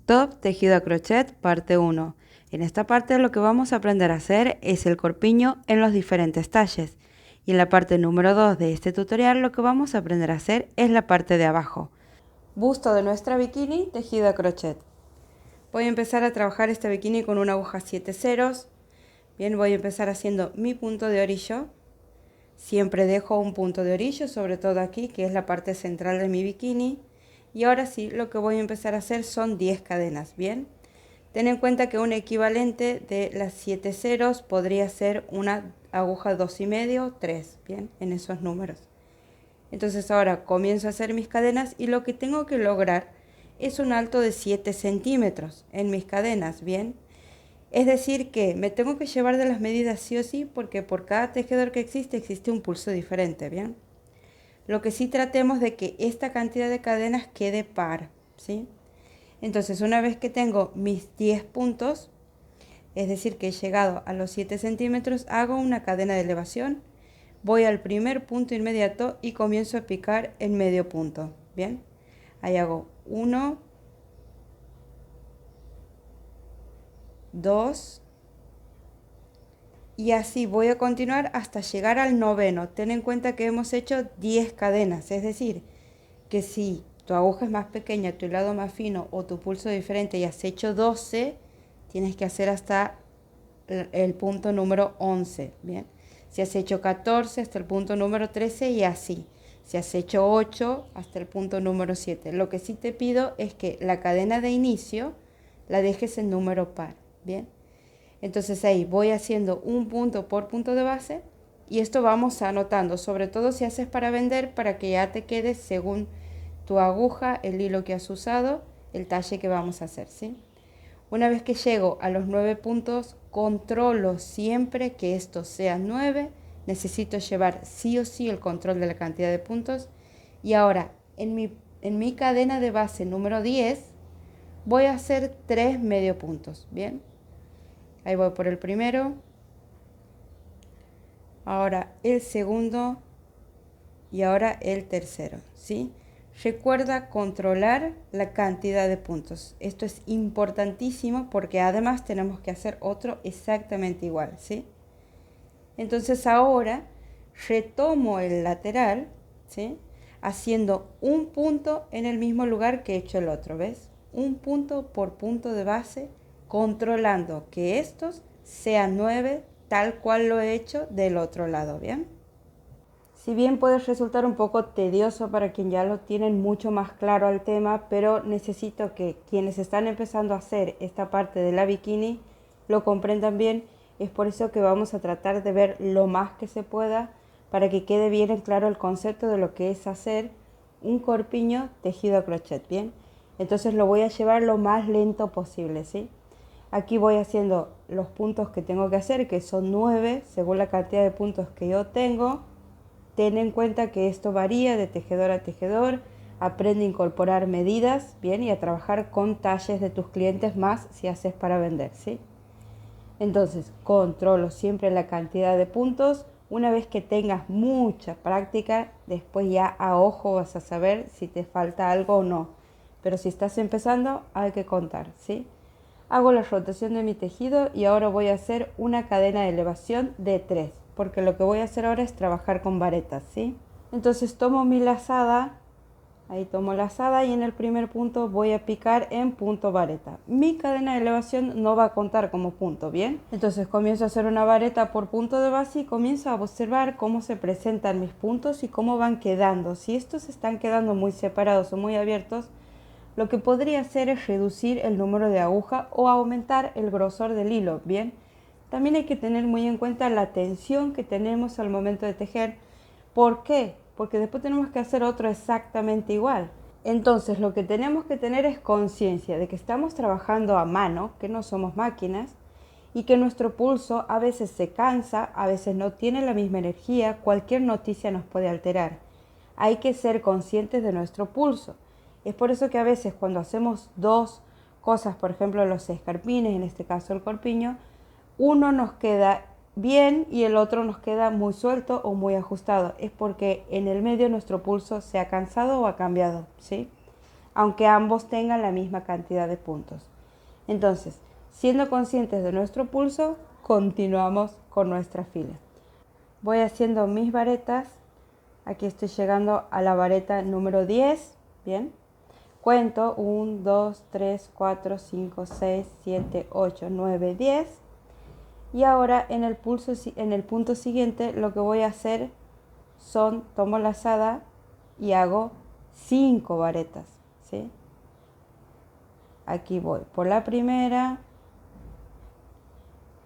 Top tejido a crochet parte 1. En esta parte lo que vamos a aprender a hacer es el corpiño en los diferentes talles. Y en la parte número 2 de este tutorial lo que vamos a aprender a hacer es la parte de abajo. Busto de nuestra bikini tejido a crochet. Voy a empezar a trabajar este bikini con una aguja 7 ceros. Bien, voy a empezar haciendo mi punto de orillo. Siempre dejo un punto de orillo, sobre todo aquí, que es la parte central de mi bikini. Y ahora sí, lo que voy a empezar a hacer son 10 cadenas, ¿bien? Ten en cuenta que un equivalente de las 7 ceros podría ser una aguja 2,5, 3, ¿bien? En esos números. Entonces ahora comienzo a hacer mis cadenas y lo que tengo que lograr es un alto de 7 centímetros en mis cadenas, ¿bien? Es decir que me tengo que llevar de las medidas sí o sí porque por cada tejedor que existe un pulso diferente, ¿bien? Lo que sí tratemos de que esta cantidad de cadenas quede par, ¿sí? Entonces una vez que tengo mis 10 puntos, es decir que he llegado a los 7 centímetros, hago una cadena de elevación, voy al primer punto inmediato y comienzo a picar en medio punto, ¿bien? Ahí hago 1, 2, y así voy a continuar hasta llegar al noveno. Ten en cuenta que hemos hecho 10 cadenas, es decir, que si tu aguja es más pequeña, tu hilado más fino o tu pulso diferente y has hecho 12, tienes que hacer hasta el punto número 11, ¿bien? Si has hecho 14, hasta el punto número 13 y así. Si has hecho 8, hasta el punto número 7. Lo que sí te pido es que la cadena de inicio la dejes en número par, ¿bien? Entonces ahí voy haciendo un punto por punto de base y esto vamos anotando, sobre todo si haces para vender, para que ya te quede según tu aguja, el hilo que has usado, el talle que vamos a hacer, ¿sí? Una vez que llego a los 9 puntos, controlo siempre que estos sean 9. Necesito llevar sí o sí el control de la cantidad de puntos. Y ahora, en mi cadena de base número 10, voy a hacer 3 medio puntos, ¿bien? Ahí voy por el primero, ahora el segundo y ahora el tercero, ¿sí? Recuerda controlar la cantidad de puntos. Esto es importantísimo porque además tenemos que hacer otro exactamente igual, ¿sí? Entonces ahora retomo el lateral, ¿sí? Haciendo un punto en el mismo lugar que he hecho el otro, ¿ves? Un punto por punto de base, controlando que estos sean 9 tal cual lo he hecho del otro lado, ¿bien? Si bien puede resultar un poco tedioso para quien ya lo tienen mucho más claro al tema, pero necesito que quienes están empezando a hacer esta parte de la bikini lo comprendan bien. Es por eso que vamos a tratar de ver lo más que se pueda para que quede bien en claro el concepto de lo que es hacer un corpiño tejido a crochet, ¿bien? Entonces lo voy a llevar lo más lento posible, ¿sí? Aquí voy haciendo los puntos que tengo que hacer, que son 9 según la cantidad de puntos que yo tengo. Ten en cuenta que esto varía de tejedor a tejedor. Aprende a incorporar medidas, bien, y a trabajar con talles de tus clientes más si haces para vender, ¿sí? Entonces, controlo siempre la cantidad de puntos. Una vez que tengas mucha práctica, después ya a ojo vas a saber si te falta algo o no. Pero si estás empezando, hay que contar, ¿sí? Hago la rotación de mi tejido y ahora voy a hacer una cadena de elevación de 3, porque lo que voy a hacer ahora es trabajar con varetas, ¿sí? Entonces tomo mi lazada, ahí tomo lazada y en el primer punto voy a picar en punto vareta. Mi cadena de elevación no va a contar como punto, ¿bien? Entonces comienzo a hacer una vareta por punto de base y comienzo a observar cómo se presentan mis puntos y cómo van quedando. Si estos están quedando muy separados o muy abiertos, lo que podría hacer es reducir el número de aguja o aumentar el grosor del hilo, ¿bien? También hay que tener muy en cuenta la tensión que tenemos al momento de tejer. ¿Por qué? Porque después tenemos que hacer otro exactamente igual. Entonces lo que tenemos que tener es conciencia de que estamos trabajando a mano, que no somos máquinas, y que nuestro pulso a veces se cansa, a veces no tiene la misma energía, cualquier noticia nos puede alterar. Hay que ser conscientes de nuestro pulso. Es por eso que a veces cuando hacemos dos cosas, por ejemplo los escarpines, en este caso el corpiño, uno nos queda bien y el otro nos queda muy suelto o muy ajustado. Es porque en el medio nuestro pulso se ha cansado o ha cambiado, ¿sí? aunque ambos tengan la misma cantidad de puntos. Entonces, siendo conscientes de nuestro pulso, continuamos con nuestra fila. Voy haciendo mis varetas. Aquí estoy llegando a la vareta número 10. Bien. Cuento 1, 2, 3, 4, 5, 6, 7, 8, 9, 10. Y ahora en el punto siguiente lo que voy a hacer son, tomo la lazada y hago 5 varetas, ¿sí? Aquí voy por la primera,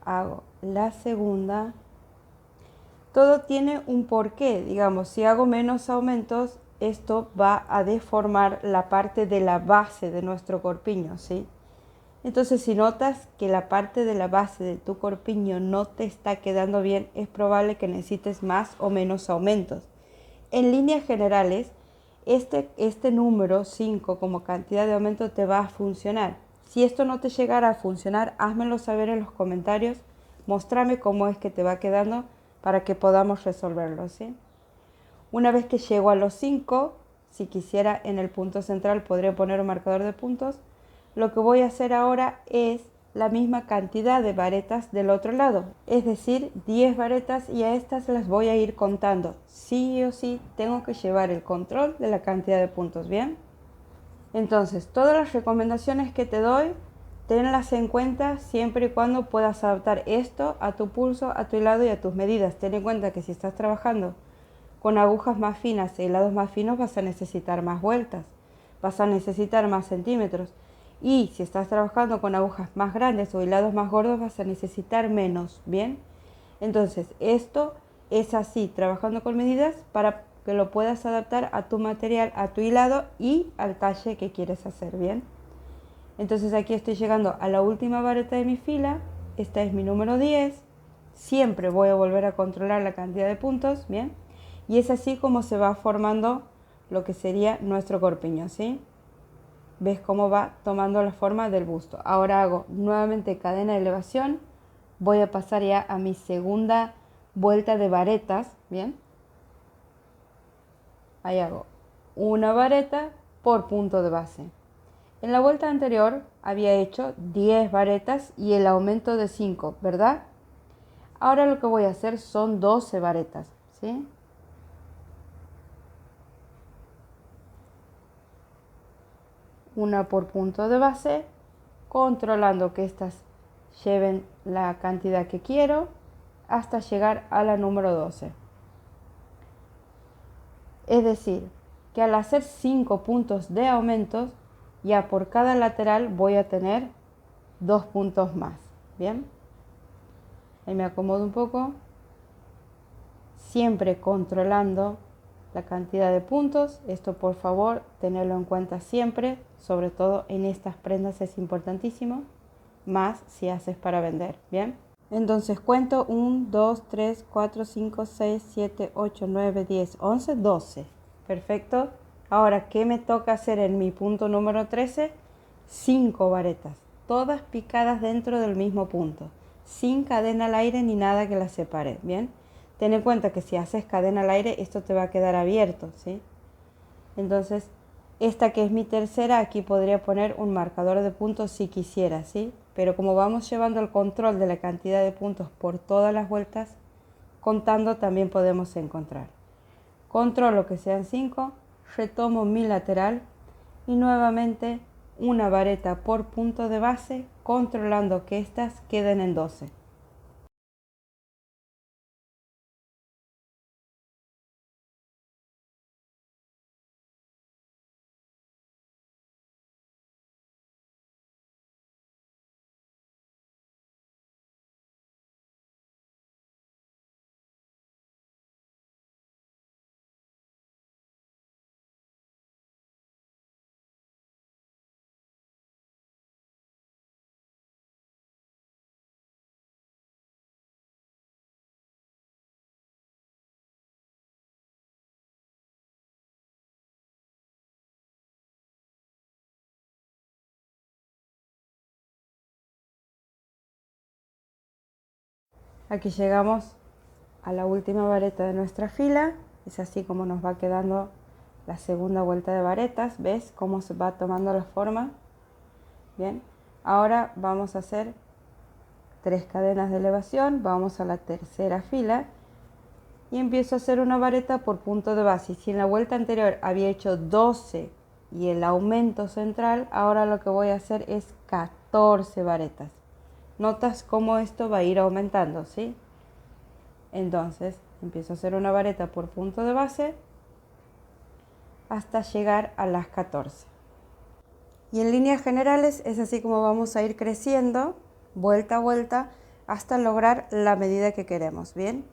hago la segunda. Todo tiene un porqué, digamos, si hago menos aumentos, esto va a deformar la parte de la base de nuestro corpiño, ¿sí? Entonces, si notas que la parte de la base de tu corpiño no te está quedando bien, es probable que necesites más o menos aumentos. En líneas generales, este número 5 como cantidad de aumento te va a funcionar. Si esto no te llegara a funcionar, házmelo saber en los comentarios, mostrame cómo es que te va quedando para que podamos resolverlo, ¿sí? Una vez que llego a los 5, si quisiera en el punto central podría poner un marcador de puntos. Lo que voy a hacer ahora es la misma cantidad de varetas del otro lado, es decir, 10 varetas, y a estas las voy a ir contando. Sí o sí tengo que llevar el control de la cantidad de puntos, ¿bien? Entonces, todas las recomendaciones que te doy, tenlas en cuenta siempre y cuando puedas adaptar esto a tu pulso, a tu hilado y a tus medidas. Ten en cuenta que si estás trabajando con agujas más finas e hilados más finos vas a necesitar más vueltas, vas a necesitar más centímetros. Y si estás trabajando con agujas más grandes o hilados más gordos vas a necesitar menos, ¿bien? Entonces, esto es así, trabajando con medidas para que lo puedas adaptar a tu material, a tu hilado y al talle que quieres hacer, ¿bien? Entonces aquí estoy llegando a la última vareta de mi fila, esta es mi número 10, siempre voy a volver a controlar la cantidad de puntos, ¿bien? Y es así como se va formando lo que sería nuestro corpiño, ¿sí? ¿Ves cómo va tomando la forma del busto? Ahora hago nuevamente cadena de elevación, voy a pasar ya a mi segunda vuelta de varetas, ¿bien? Ahí hago una vareta por punto de base. En la vuelta anterior había hecho 10 varetas y el aumento de 5, ¿verdad? Ahora lo que voy a hacer son 12 varetas, ¿sí? Una por punto de base, controlando que estas lleven la cantidad que quiero hasta llegar a la número 12. Es decir, que al hacer 5 puntos de aumentos, ya por cada lateral voy a tener 2 puntos más. Bien, ahí me acomodo un poco, siempre controlando la cantidad de puntos. Esto por favor tenerlo en cuenta siempre, sobre todo en estas prendas es importantísimo, más si haces para vender. Bien, entonces cuento 1, 2, 3, 4, 5, 6, 7, 8, 9, 10, 11, 12. Perfecto. Ahora, ¿qué me toca hacer en mi punto número 13? 5 varetas, todas picadas dentro del mismo punto, sin cadena al aire ni nada que las separe. Bien, ten en cuenta que si haces cadena al aire esto te va a quedar abierto, ¿sí? Entonces, esta que es mi tercera, aquí podría poner un marcador de puntos si quisiera, ¿sí? Pero como vamos llevando el control de la cantidad de puntos por todas las vueltas, contando también podemos encontrar. Controlo que sean 5, retomo mi lateral y nuevamente una vareta por punto de base, controlando que estas queden en 12. Aquí llegamos a la última vareta de nuestra fila, es así como nos va quedando la segunda vuelta de varetas. ¿Ves cómo se va tomando la forma? Bien, ahora vamos a hacer 3 cadenas de elevación, vamos a la tercera fila y empiezo a hacer una vareta por punto de base. Si en la vuelta anterior había hecho 12 y el aumento central, ahora lo que voy a hacer es 14 varetas. Notas cómo esto va a ir aumentando, ¿sí? Entonces empiezo a hacer una vareta por punto de base hasta llegar a las 14. Y en líneas generales es así como vamos a ir creciendo vuelta a vuelta hasta lograr la medida que queremos. Bien,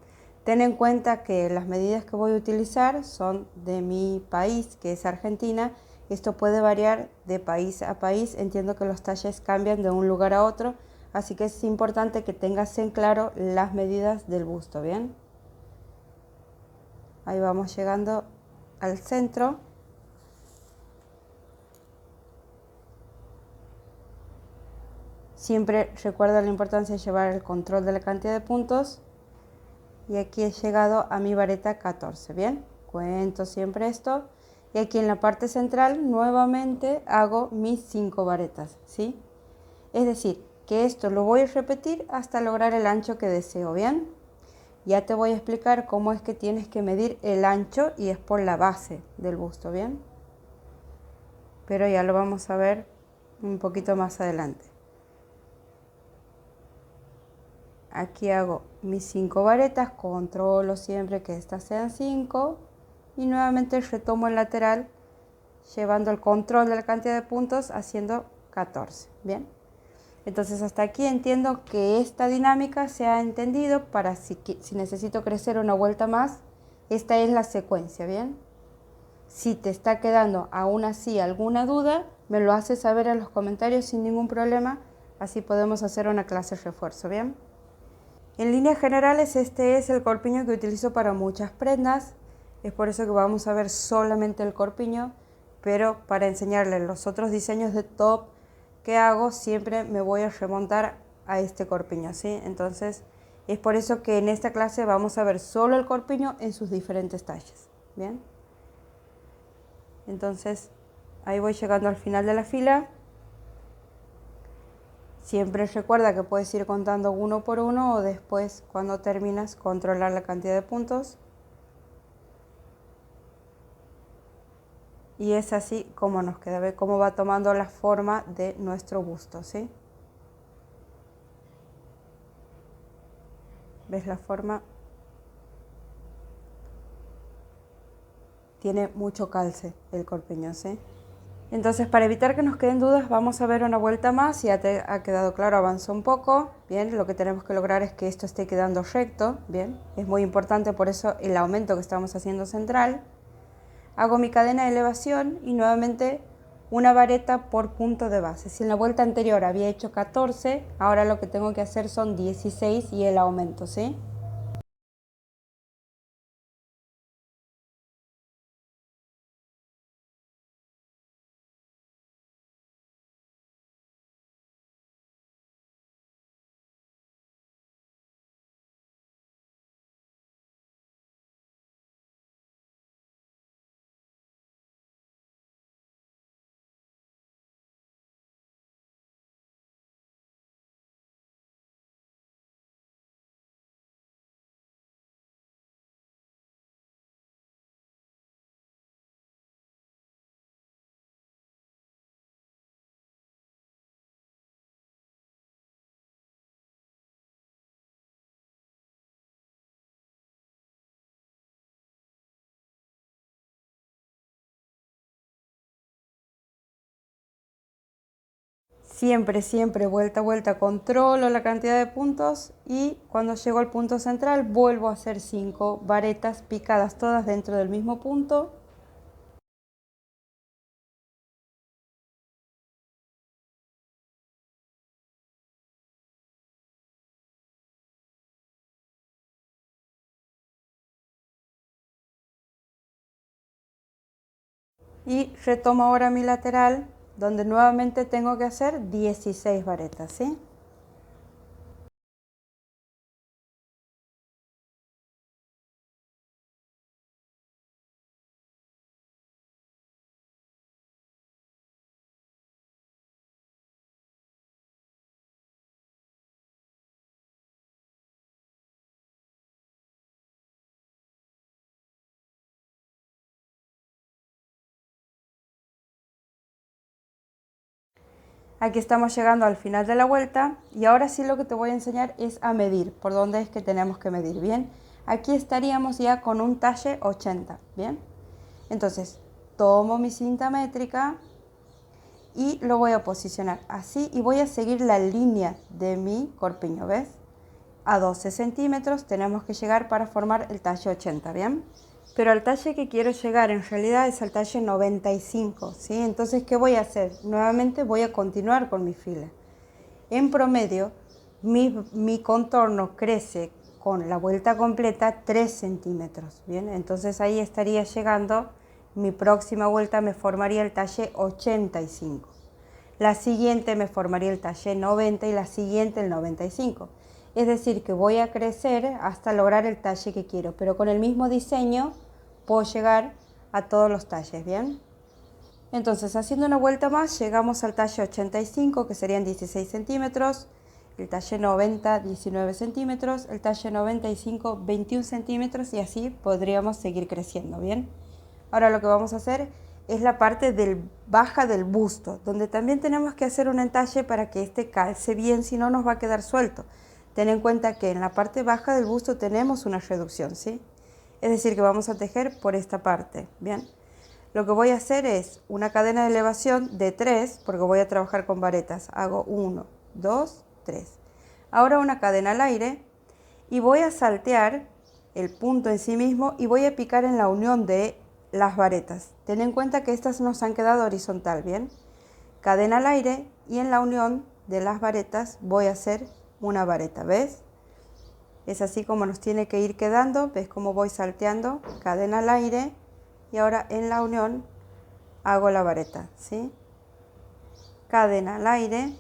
ten en cuenta que las medidas que voy a utilizar son de mi país, que es Argentina. Esto puede variar de país a país. Entiendo que los talles cambian de un lugar a otro, así que es importante que tengas en claro las medidas del busto. Bien, ahí vamos llegando al centro. Siempre recuerda la importancia de llevar el control de la cantidad de puntos. Y aquí he llegado a mi vareta 14. Bien, cuento siempre esto. Y aquí en la parte central nuevamente hago mis 5 varetas, ¿sí? Es decir, que esto lo voy a repetir hasta lograr el ancho que deseo. Bien, ya te voy a explicar cómo es que tienes que medir el ancho y es por la base del busto. Bien, pero ya lo vamos a ver un poquito más adelante. Aquí hago mis 5 varetas, controlo siempre que estas sean 5 y nuevamente retomo el lateral llevando el control de la cantidad de puntos haciendo 14. Bien, entonces hasta aquí entiendo que esta dinámica se ha entendido. Para si necesito crecer una vuelta más, esta es la secuencia. Bien, si te está quedando aún así alguna duda, me lo haces saber en los comentarios sin ningún problema, así podemos hacer una clase de refuerzo. Bien, en líneas generales este es el corpiño que utilizo para muchas prendas, es por eso que vamos a ver solamente el corpiño, pero para enseñarles los otros diseños de top que hago siempre me voy a remontar a este corpiño, ¿sí? Entonces es por eso que en esta clase vamos a ver solo el corpiño en sus diferentes tallas. Bien, entonces ahí voy llegando al final de la fila. Siempre recuerda que puedes ir contando uno por uno o después, cuando terminas, controlar la cantidad de puntos. Y es así como nos queda. Ve cómo va tomando la forma de nuestro busto, ¿sí? ¿Ves la forma? Tiene mucho calce el corpiño, ¿sí? Entonces, para evitar que nos queden dudas, vamos a ver una vuelta más. Ya te ha quedado claro, avanza un poco. Bien, lo que tenemos que lograr es que esto esté quedando recto. Bien, es muy importante, por eso el aumento que estamos haciendo central. Hago mi cadena de elevación y nuevamente una vareta por punto de base. Si en la vuelta anterior había hecho 14, ahora lo que tengo que hacer son 16 y el aumento, ¿sí? Siempre, siempre, vuelta a vuelta, controlo la cantidad de puntos y cuando llego al punto central vuelvo a hacer 5 varetas picadas todas dentro del mismo punto. Y retomo ahora mi lateral, donde nuevamente tengo que hacer 16 varetas, ¿sí? Aquí estamos llegando al final de la vuelta y ahora sí lo que te voy a enseñar es a medir, por dónde es que tenemos que medir, ¿bien? Aquí estaríamos ya con un talle 80, ¿bien? Entonces, tomo mi cinta métrica y lo voy a posicionar así y voy a seguir la línea de mi corpiño, ¿ves? A 12 centímetros tenemos que llegar para formar el talle 80, ¿bien? Pero al talle que quiero llegar en realidad es al talle 95, ¿sí? Entonces, ¿qué voy a hacer? Nuevamente voy a continuar con mi fila. En promedio, mi contorno crece con la vuelta completa 3 centímetros, ¿bien? Entonces ahí estaría llegando, mi próxima vuelta me formaría el talle 85. La siguiente me formaría el talle 90 y la siguiente el 95. Es decir, que voy a crecer hasta lograr el talle que quiero, pero con el mismo diseño puedo llegar a todos los talles, ¿bien? Entonces, haciendo una vuelta más, llegamos al talle 85, que serían 16 centímetros, el talle 90, 19 centímetros, el talle 95, 21 centímetros, y así podríamos seguir creciendo, ¿bien? Ahora lo que vamos a hacer es la parte baja del busto, donde también tenemos que hacer un entalle para que este calce bien, si no nos va a quedar suelto. Ten en cuenta que en la parte baja del busto tenemos una reducción, ¿sí? Es decir, que vamos a tejer por esta parte, ¿bien? Lo que voy a hacer es una cadena de elevación de 3, porque voy a trabajar con varetas. Hago 1, 2, 3. Ahora una cadena al aire y voy a saltear el punto en sí mismo y voy a picar en la unión de las varetas. Ten en cuenta que estas nos han quedado horizontal, ¿bien? Cadena al aire y en la unión de las varetas voy a hacer una vareta, ¿ves? Es así como nos tiene que ir quedando. ¿Ves cómo voy salteando? Cadena al aire y ahora en la unión hago la vareta, ¿sí? Cadena al aire,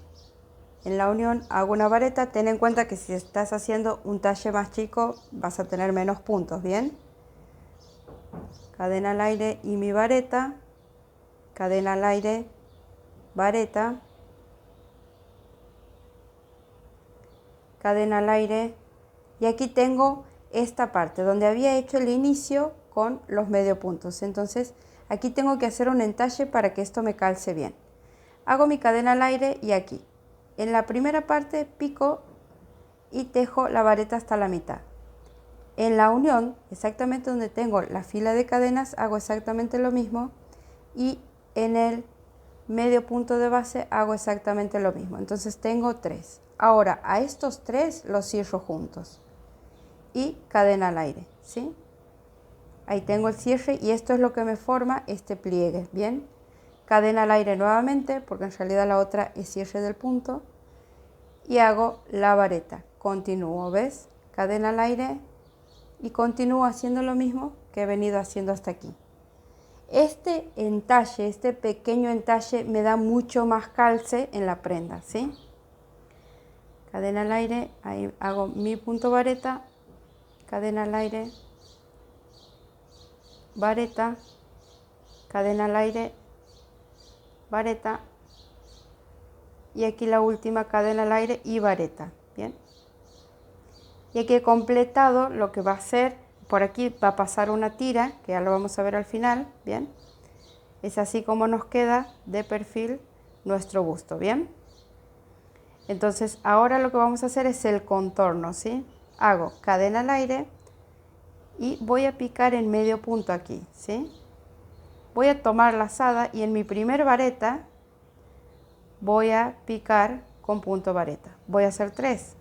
en la unión hago una vareta. Ten en cuenta que si estás haciendo un talle más chico vas a tener menos puntos, ¿bien? Cadena al aire y mi vareta, cadena al aire, vareta, cadena al aire, y aquí tengo esta parte donde había hecho el inicio con los medio puntos. Entonces aquí tengo que hacer un entalle para que esto me calce bien. Hago mi cadena al aire y aquí en la primera parte pico y tejo la vareta hasta la mitad. En la unión, exactamente donde tengo la fila de cadenas, hago exactamente lo mismo y en el medio punto de base hago exactamente lo mismo. Entonces tengo 3. Ahora a estos 3 los cierro juntos y cadena al aire, ¿sí? Ahí tengo el cierre y esto es lo que me forma este pliegue, ¿bien? Cadena al aire nuevamente, porque en realidad la otra es cierre del punto, y hago la vareta. Continúo, ¿ves? Cadena al aire y continúo haciendo lo mismo que he venido haciendo hasta aquí. Este entalle, este pequeño entalle me da mucho más calce en la prenda, ¿sí? Cadena al aire, ahí hago mi punto vareta, cadena al aire, vareta, cadena al aire, vareta, y aquí la última cadena al aire y vareta, ¿bien? Y aquí he completado lo que va a ser, por aquí va a pasar una tira, que ya lo vamos a ver al final, ¿bien? Es así como nos queda de perfil nuestro busto, ¿bien? Entonces ahora lo que vamos a hacer es el contorno, ¿sí? Hago cadena al aire y voy a picar en medio punto aquí, ¿sí? Voy a tomar lazada y en mi primer vareta voy a picar con punto vareta. Voy a hacer 3.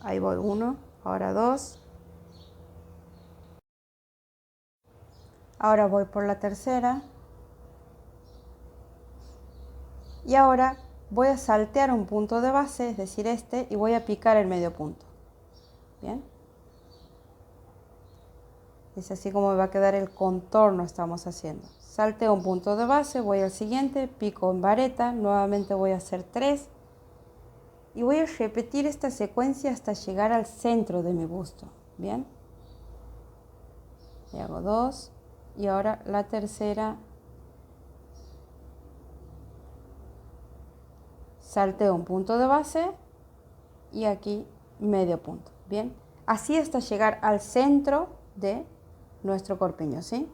Ahí voy 1, ahora 2. Ahora voy por la tercera. Y ahora voy a saltear un punto de base, es decir este, y voy a picar el medio punto. ¿Bien? Es así como me va a quedar el contorno estamos haciendo. Salteo un punto de base, voy al siguiente, pico en vareta, nuevamente voy a hacer 3. Y voy a repetir esta secuencia hasta llegar al centro de mi busto. ¿Bien? Y hago 2. Y ahora la tercera. Salteo un punto de base y aquí medio punto. Bien, así hasta llegar al centro de nuestro corpiño, ¿sí?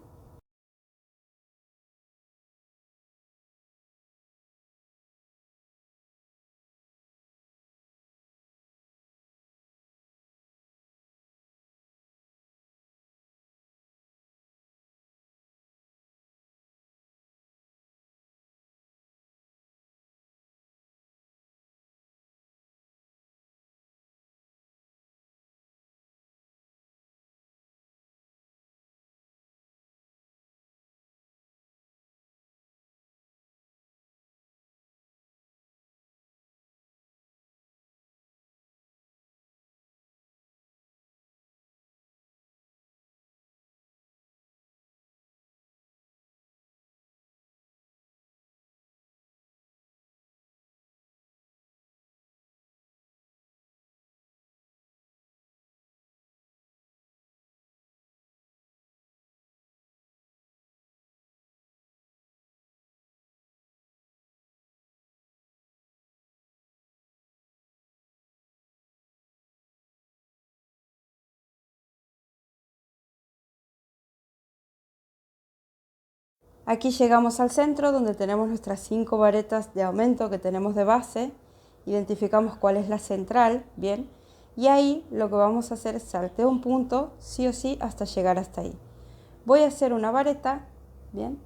Aquí llegamos al centro donde tenemos nuestras 5 varetas de aumento que tenemos de base. Identificamos cuál es la central, bien. Y ahí lo que vamos a hacer es salteo un punto, sí o sí, hasta llegar hasta ahí. Voy a hacer una vareta, bien.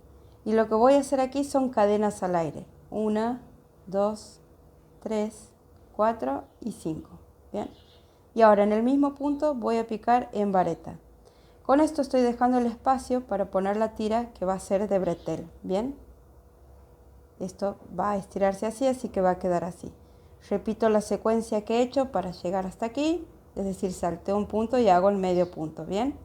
Y lo que voy a hacer aquí son cadenas al aire. 1, 2, 3, 4 y 5, bien. Y ahora en el mismo punto voy a picar en vareta. Con esto estoy dejando el espacio para poner la tira que va a ser de bretel, ¿bien? Esto va a estirarse así, así que va a quedar así. Repito la secuencia que he hecho para llegar hasta aquí, es decir, salteo un punto y hago el medio punto, ¿bien?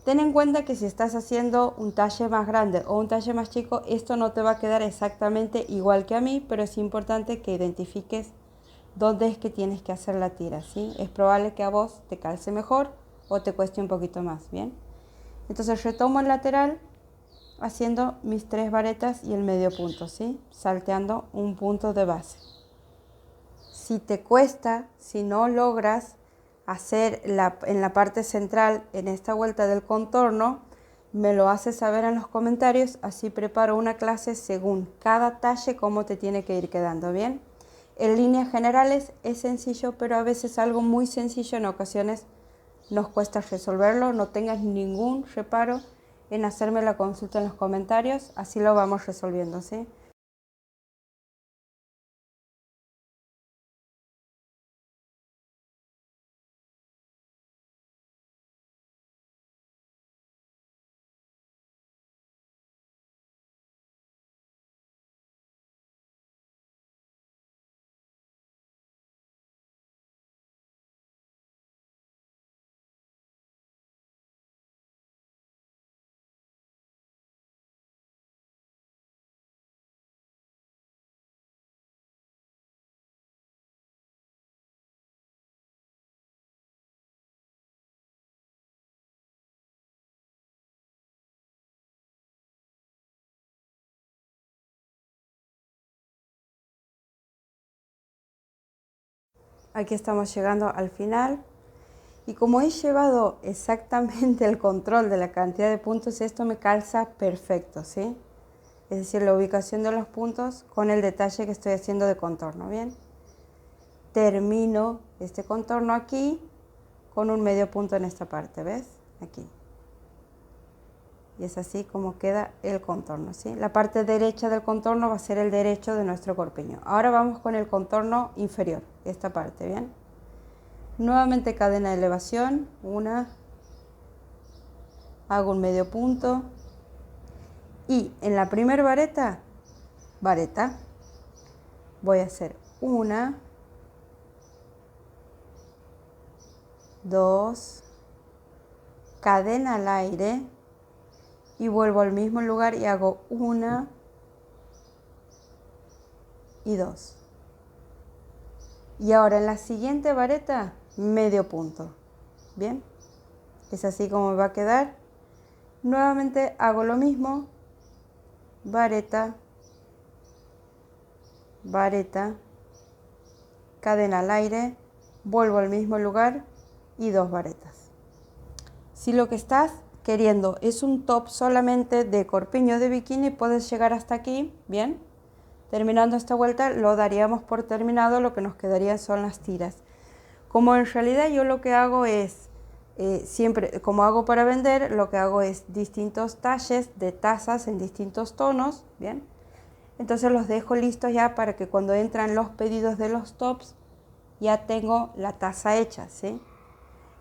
Ten en cuenta que si estás haciendo un talle más grande o un talle más chico, esto no te va a quedar exactamente igual que a mí, pero es importante que identifiques dónde es que tienes que hacer la tira, ¿sí? Es probable que a vos te calce mejor o te cueste un poquito más, ¿bien? Entonces retomo el lateral haciendo mis 3 varetas y el medio punto, ¿sí? Salteando un punto de base. Si te cuesta, si no logras hacer en la parte central, en esta vuelta del contorno, me lo haces saber en los comentarios, así preparo una clase según cada talle cómo te tiene que ir quedando, ¿bien? En líneas generales es sencillo, pero a veces algo muy sencillo en ocasiones nos cuesta resolverlo. No tengas ningún reparo en hacerme la consulta en los comentarios, así lo vamos resolviendo, ¿sí? Aquí estamos llegando al final. Y como he llevado exactamente el control de la cantidad de puntos, esto me calza perfecto, ¿sí? Es decir, la ubicación de los puntos con el detalle que estoy haciendo de contorno, ¿bien? Termino este contorno aquí con un medio punto en esta parte, ¿ves? Aquí. Y es así como queda el contorno, ¿sí? La parte derecha del contorno va a ser el derecho de nuestro corpiño. Ahora vamos con el contorno inferior, esta parte, ¿bien? Nuevamente cadena de elevación, una, hago un medio punto y en la primera vareta, voy a hacer una, dos, cadena al aire y vuelvo al mismo lugar y hago una y dos. Y ahora en la siguiente vareta, medio punto, ¿bien? Es así como me va a quedar. Nuevamente hago lo mismo, vareta, vareta, cadena al aire, vuelvo al mismo lugar y 2 varetas. Si lo que estás queriendo es un top solamente de corpiño de bikini, puedes llegar hasta aquí, ¿bien? Terminando esta vuelta lo daríamos por terminado, lo que nos quedarían son las tiras. Como en realidad yo lo que hago es, siempre, como hago para vender, lo que hago es distintos talles de tazas en distintos tonos, ¿bien? Entonces los dejo listos ya para que cuando entran los pedidos de los tops, ya tengo la taza hecha, ¿sí?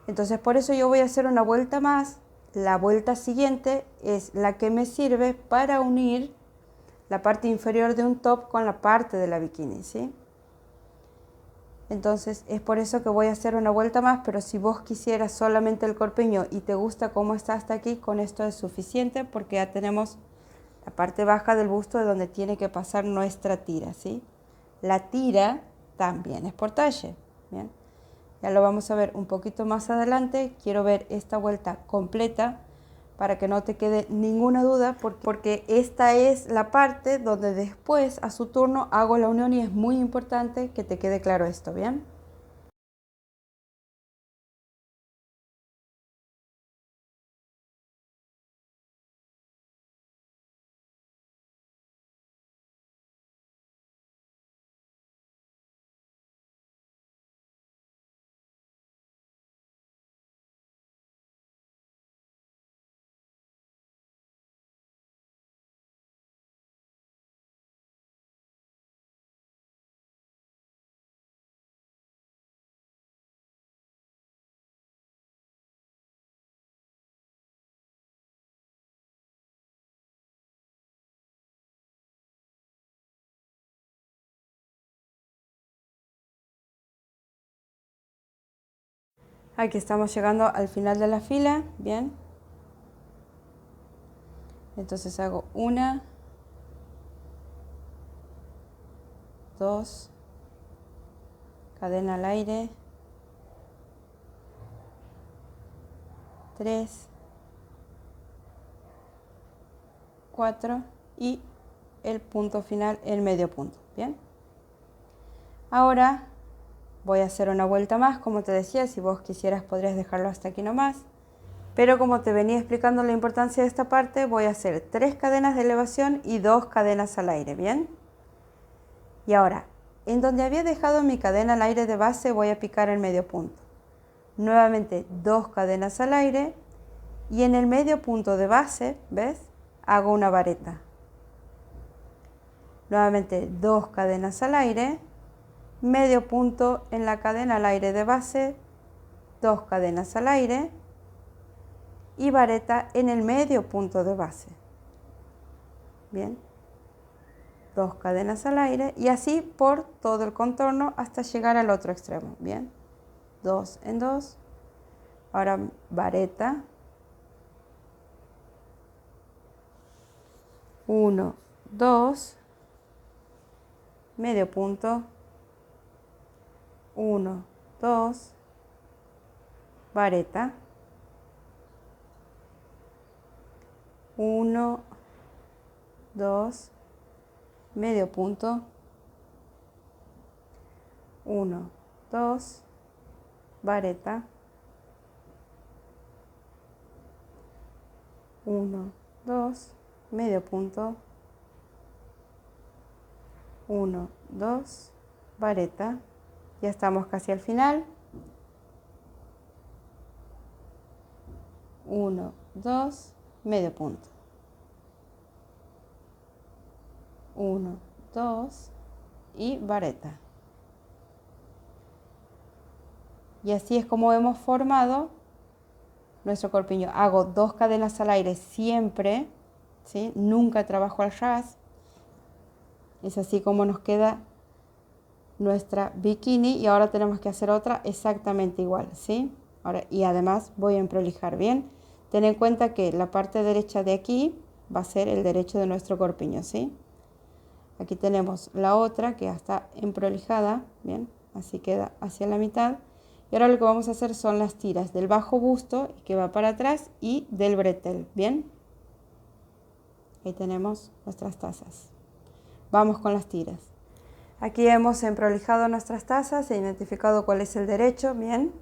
Entonces por eso yo voy a hacer una vuelta más. La vuelta siguiente es la que me sirve para unir la parte inferior de un top con la parte de la bikini, ¿sí? Entonces es por eso que voy a hacer una vuelta más, pero si vos quisieras solamente el corpiño y te gusta cómo está hasta aquí, con esto es suficiente porque ya tenemos la parte baja del busto de donde tiene que pasar nuestra tira, ¿sí? La tira también es por talle, ¿bien? Ya lo vamos a ver un poquito más adelante. Quiero ver esta vuelta completa para que no te quede ninguna duda, porque esta es la parte donde después a su turno hago la unión y es muy importante que te quede claro esto, ¿bien? Aquí estamos llegando al final de la fila, bien. Entonces hago 1, 2, cadena al aire, 3, 4 y el punto final, el medio punto, bien. Ahora voy a hacer una vuelta más, como te decía, si vos quisieras podrías dejarlo hasta aquí nomás. Pero como te venía explicando la importancia de esta parte, voy a hacer 3 cadenas de elevación y 2 cadenas al aire, ¿bien? Y ahora, en donde había dejado mi cadena al aire de base, voy a picar el medio punto. Nuevamente 2 cadenas al aire y en el medio punto de base, ¿ves? Hago una vareta. Nuevamente 2 cadenas al aire, medio punto en la cadena al aire de base, 2 cadenas al aire y vareta en el medio punto de base. Bien, 2 cadenas al aire y así por todo el contorno hasta llegar al otro extremo. Bien, 2 en 2. Ahora vareta, 1, 2, medio punto, 1, 2, vareta, 1, 2, medio punto, 1, 2, vareta, 1, 2, medio punto, 1, 2, vareta. Ya estamos casi al final. 1, 2, medio punto. 1, 2 y vareta. Y así es como hemos formado nuestro corpiño. Hago 2 cadenas al aire siempre, ¿sí? Nunca trabajo al ras. Es así como nos queda nuestra bikini y ahora tenemos que hacer otra exactamente igual, ¿sí? Ahora, y además voy a emprolijar bien. Ten en cuenta que la parte derecha de aquí va a ser el derecho de nuestro corpiño, ¿sí? Aquí tenemos la otra que ya está emprolijada, bien, así queda hacia la mitad. Y ahora lo que vamos a hacer son las tiras del bajo busto que va para atrás y del bretel, bien. Ahí tenemos nuestras tazas. Vamos con las tiras. Aquí hemos emprolijado nuestras tazas e identificado cuál es el derecho, bien.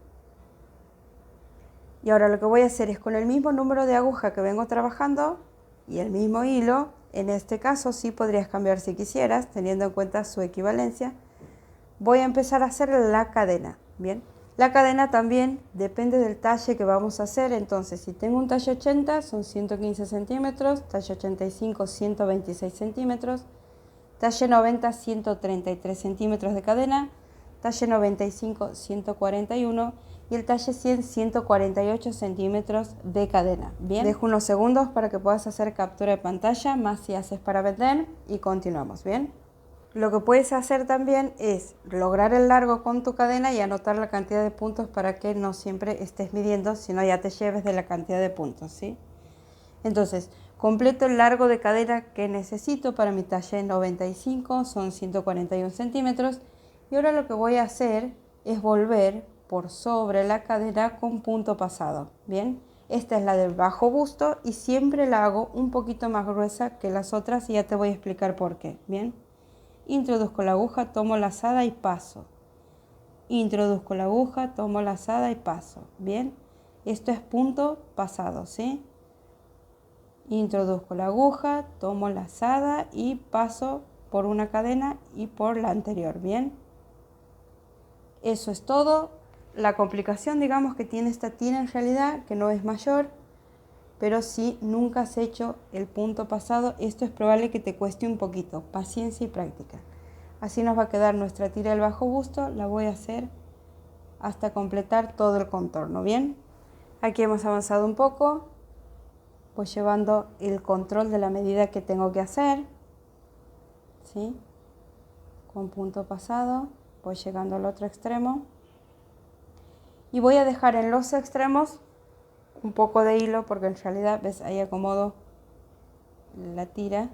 Y ahora lo que voy a hacer es con el mismo número de aguja que vengo trabajando y el mismo hilo, en este caso sí podrías cambiar si quisieras, teniendo en cuenta su equivalencia, voy a empezar a hacer la cadena, bien. La cadena también depende del talle que vamos a hacer, entonces si tengo un talle 80 son 115 centímetros, talle 85 126 centímetros, talle 90 133 centímetros de cadena, talle 95 141 y el talle 100 148 centímetros de cadena. Bien, dejo unos segundos para que puedas hacer captura de pantalla, más si haces para vender y continuamos, bien. Lo que puedes hacer también es lograr el largo con tu cadena y anotar la cantidad de puntos para que no siempre estés midiendo, sino ya te lleves de la cantidad de puntos, ¿sí? Entonces, completo el largo de cadena que necesito para mi talle 95, son 141 centímetros. Y ahora lo que voy a hacer es volver por sobre la cadena con punto pasado, ¿bien? Esta es la del bajo busto y siempre la hago un poquito más gruesa que las otras y ya te voy a explicar por qué, ¿bien? Introduzco la aguja, tomo lazada y paso. Introduzco la aguja, tomo lazada y paso, ¿bien? Esto es punto pasado, ¿sí? Introduzco la aguja, tomo lazada y paso por una cadena y por la anterior, ¿bien? Eso es todo. La complicación, digamos, que tiene esta tira en realidad, que no es mayor, pero si nunca has hecho el punto pasado, esto es probable que te cueste un poquito, paciencia y práctica. Así nos va a quedar nuestra tira del bajo busto, la voy a hacer hasta completar todo el contorno, ¿bien? Aquí hemos avanzado un poco, pues llevando el control de la medida que tengo que hacer, ¿sí? Con punto pasado, voy llegando al otro extremo Y voy a dejar en los extremos un poco de hilo, porque en realidad, ves, ahí acomodo la tira,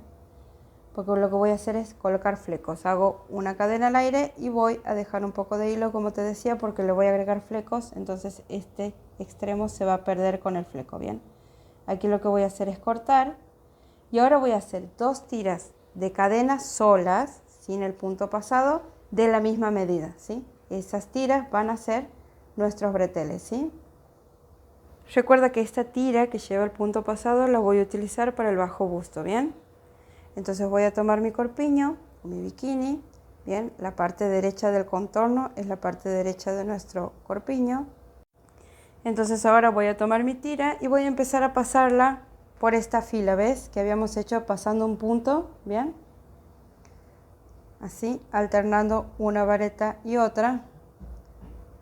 porque lo que voy a hacer es colocar flecos. Hago una cadena al aire y voy a dejar un poco de hilo, como te decía, porque le voy a agregar flecos, entonces este extremo se va a perder con el fleco, ¿bien? Aquí lo que voy a hacer es cortar, y ahora voy a hacer 2 tiras de cadena solas, sin el punto pasado, de la misma medida, ¿sí? Esas tiras van a ser nuestros breteles, ¿sí? Recuerda que esta tira que lleva el punto pasado la voy a utilizar para el bajo busto, ¿bien? Entonces voy a tomar mi corpiño, mi bikini, ¿bien? La parte derecha del contorno es la parte derecha de nuestro corpiño. Entonces ahora voy a tomar mi tira y voy a empezar a pasarla por esta fila, ¿ves? Que habíamos hecho pasando un punto, ¿bien? Así, alternando una vareta y otra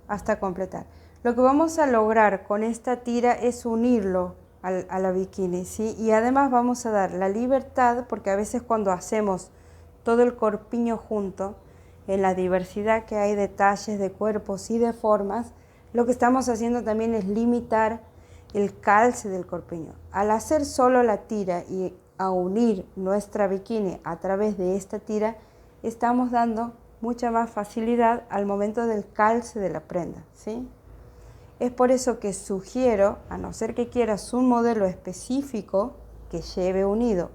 hasta completar. Lo que vamos a lograr con esta tira es unirlo a la bikini, ¿sí? Y además vamos a dar la libertad, porque a veces cuando hacemos todo el corpiño junto, en la diversidad que hay de talles, de cuerpos y de formas, lo que estamos haciendo también es limitar el calce del corpiño. Al hacer solo la tira y a unir nuestra bikini a través de esta tira, estamos dando mucha más facilidad al momento del calce de la prenda, ¿sí? Es por eso que sugiero, a no ser que quieras un modelo específico que lleve unido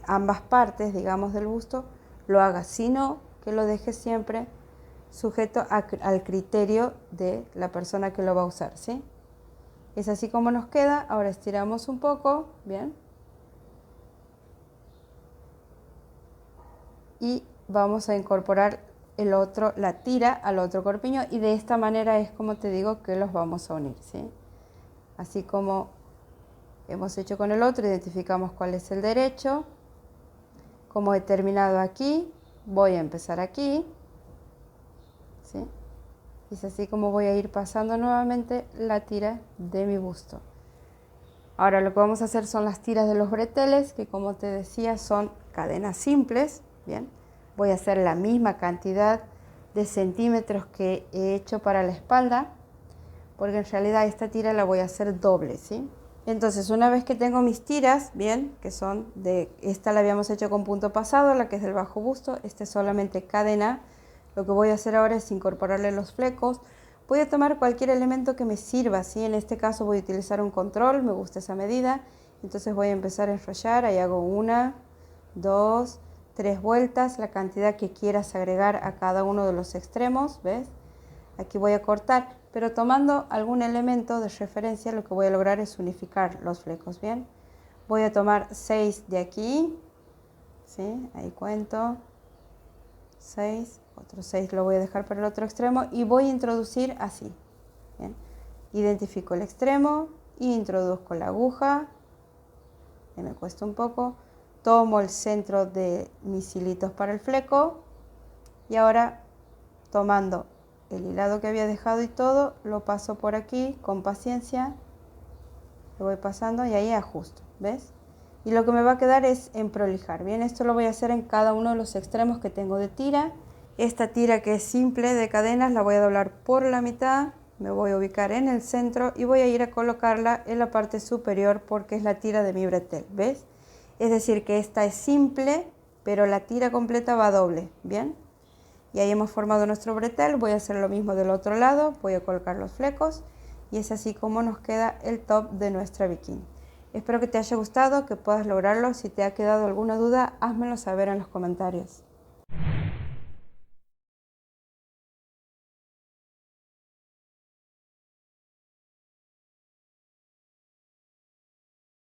ambas partes, digamos, del busto, lo hagas, sino que lo dejes siempre sujeto al criterio de la persona que lo va a usar, ¿sí? Es así como nos queda. Ahora estiramos un poco, bien. Y vamos a incorporar la tira al otro corpiño, y de esta manera es como te digo que los vamos a unir, ¿sí? Así como hemos hecho con el otro, identificamos cuál es el derecho. Como he terminado aquí, voy a empezar aquí, ¿sí? Y es así como voy a ir pasando nuevamente la tira de mi busto. Ahora lo que vamos a hacer son las tiras de los breteles, que como te decía son cadenas simples, ¿bien? Voy a hacer la misma cantidad de centímetros que he hecho para la espalda, porque en realidad esta tira la voy a hacer doble, ¿sí? Entonces, una vez que tengo mis tiras, bien, que son esta la habíamos hecho con punto pasado, la que es del bajo busto, esta es solamente cadena. Lo que voy a hacer ahora es incorporarle los flecos. Voy a tomar cualquier elemento que me sirva, ¿sí? En este caso voy a utilizar un control, me gusta esa medida. Entonces voy a empezar a enrollar, ahí hago 1, 2, 3 vueltas, la cantidad que quieras agregar a cada uno de los extremos, ¿ves? Aquí voy a cortar, pero tomando algún elemento de referencia, lo que voy a lograr es unificar los flecos, ¿bien? Voy a tomar 6 de aquí, ¿sí? Ahí cuento, 6, otro 6 lo voy a dejar para el otro extremo y voy a introducir así, ¿bien? Identifico el extremo, introduzco la aguja, me cuesta un poco, tomo el centro de mis hilitos para el fleco y ahora tomando el hilado que había dejado y todo, lo paso por aquí con paciencia, lo voy pasando y ahí ajusto, ¿ves? Y lo que me va a quedar es en prolijar, ¿bien? Esto lo voy a hacer en cada uno de los extremos que tengo de tira. Esta tira que es simple de cadenas la voy a doblar por la mitad, me voy a ubicar en el centro y voy a ir a colocarla en la parte superior porque es la tira de mi bretel, ¿ves? Es decir que esta es simple, pero la tira completa va doble, ¿bien? Y ahí hemos formado nuestro bretel. Voy a hacer lo mismo del otro lado, voy a colocar los flecos y es así como nos queda el top de nuestra bikini. Espero que te haya gustado, que puedas lograrlo. Si te ha quedado alguna duda, házmelo saber en los comentarios.